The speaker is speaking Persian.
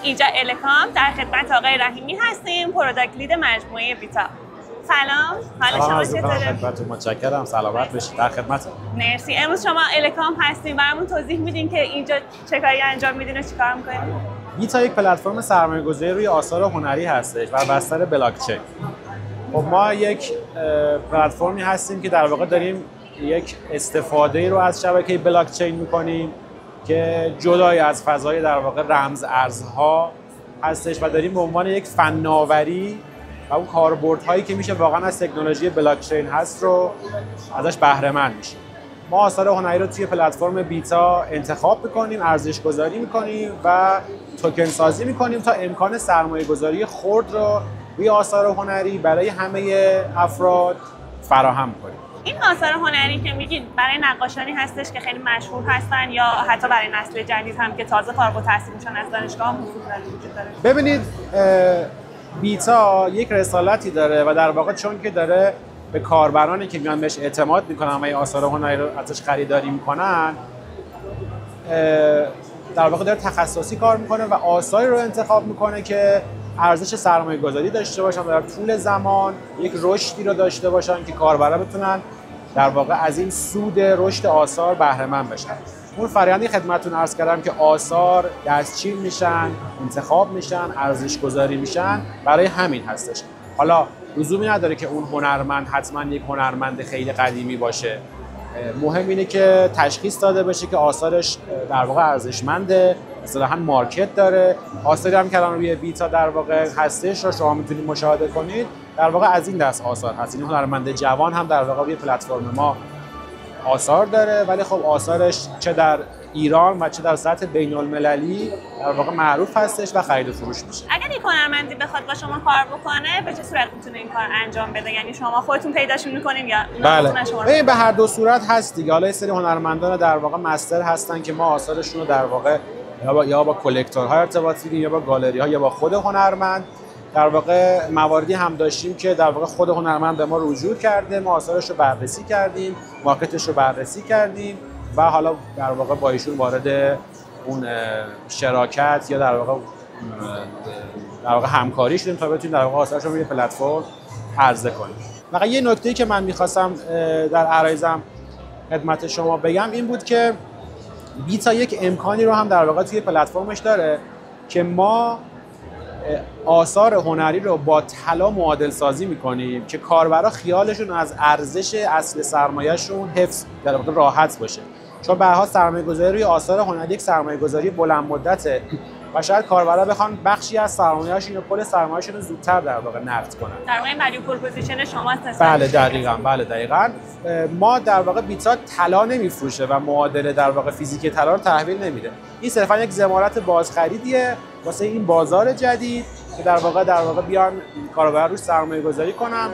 اینجا الکام در خدمت آقای رحیمی هستیم، پروداکت لید مجموعه بیتا. سلام، حال شما چطوره؟ خدمتتون متشکرم، سلامت باشید. در خدمتتون. مرسی. امروز شما الکام هستیم، برامون توضیح میدین که اینجا چه کاری انجام میدین و چیکار میکنین؟ بیتا یک پلتفرم سرمایه‌گذاری روی آثار هنری هستش و بستر بلاکچین. خب ما یک پلتفرمی هستیم که در واقع داریم یک استفاده رو از شبکه بلاکچین میکنیم که جدای از فضای در واقع رمز ارزها هستش و داریم به عنوان یک فناوری و اون کاربردهایی که میشه واقعا از تکنولوژی بلاکچین هست رو ازش بهره مند میشیم. ما آثار هنری رو توی پلتفرم بیتا انتخاب میکنیم، ارزش گذاری میکنیم و توکن سازی میکنیم تا امکان سرمایه گذاری خرد رو روی آثار هنری برای همه افراد فراهم کنیم. این آثار هنری که میگین برای نقاشانی هستش که خیلی مشهور هستن یا حتی برای نسل جدید هم که تازه فارغ التحصیل میشن از دانشگاه هم وجود داره؟ ببینید بیتا یک رسالتی داره و در واقع چون که داره به کاربرانی که میان بهش اعتماد میکنن و این آثار هنری رو ازش خریداری میکنن در واقع داره تخصصی کار میکنه و آثاری رو انتخاب میکنه که ارزش سرمایه گذاری داشته باشن و در طول زمان یک رشدی رو داشته باشن که کاربرا بتونن در واقع از این سود رشد آثار بهره مند بشن. اون فرآیندی خدمتتون عرض کردم که آثار دستچین میشن، انتخاب میشن، ارزش گذاری میشن، برای همین هستش. حالا لزومی نداره که اون هنرمند حتما یک هنرمند خیلی قدیمی باشه. مهم اینه که تشخیص داده بشه که آثارش در واقع ارزشمنده، اصطلاحاً مارکت داره. آثاری هم که الان روی بیتا در واقع هستش رو شما میتونید مشاهده کنید، در واقع از این دست آثار هست. این هنرمند جوان هم در واقع روی پلتفرم ما آثار داره، ولی خب آثارش چه در ایران و چه در سطح بین‌المللی در واقع معروف هستش و خرید و فروش میشه. اگر یک هنرمندی بخواد با شما کار بکنه، به چه صورت میتونه این کار انجام بده؟ یعنی شما خودتون پیداش میکنین یا بله. به هر دو صورت هست دیگه. حالا یه سری هنرمندان در واقع مستر هستن که ما آثارشون رو در واقع یا با کلکتورها ارتباط میگیریم یا با گالری‌ها یا با خود هنرمند. در واقع مواردی هم داشتیم که در واقع خود هنرمند به ما رجوع کرده، ما آثارش رو بررسی کردیم، مارکتش رو بررسی کردیم و حالا در واقع با ایشون وارد اون شراکت یا در واقع همکاری شدیم تا بتونیم در واقع آثارش رو روی پلتفرم عرضه کنیم. فقط یه نکته‌ای که من می‌خواستم در عرایزم خدمت شما بگم این بود که بیتا یک امکانی رو هم در واقع توی پلتفرمش داره که ما آثار هنری رو با طلا معادل سازی می‌کنیم که کاربرا خیالشون از ارزش اصل سرمایه‌شون حفظ در واقع راحت باشه. چون به هر حال سرمایه‌گذاری روی آثار هنری یک سرمایه‌گذاری بلند مدته و شاید کاربرا بخوان بخشی از سرمایه‌شون یا کل سرمایه‌شون رو زودتر در واقع نقد کنن. در واقع ولیو پروپوزیشن شما بله دقیقاً. ما در واقع بیتا طلا نمی‌فروشه و معادل در واقع فیزیکی طلا رو تحویل نمیده. این صرفاً یک ضمانت بازخریدیه واسه این بازار جدید که در واقع بیان کاربرا روش سرمایه‌گذاری کنن.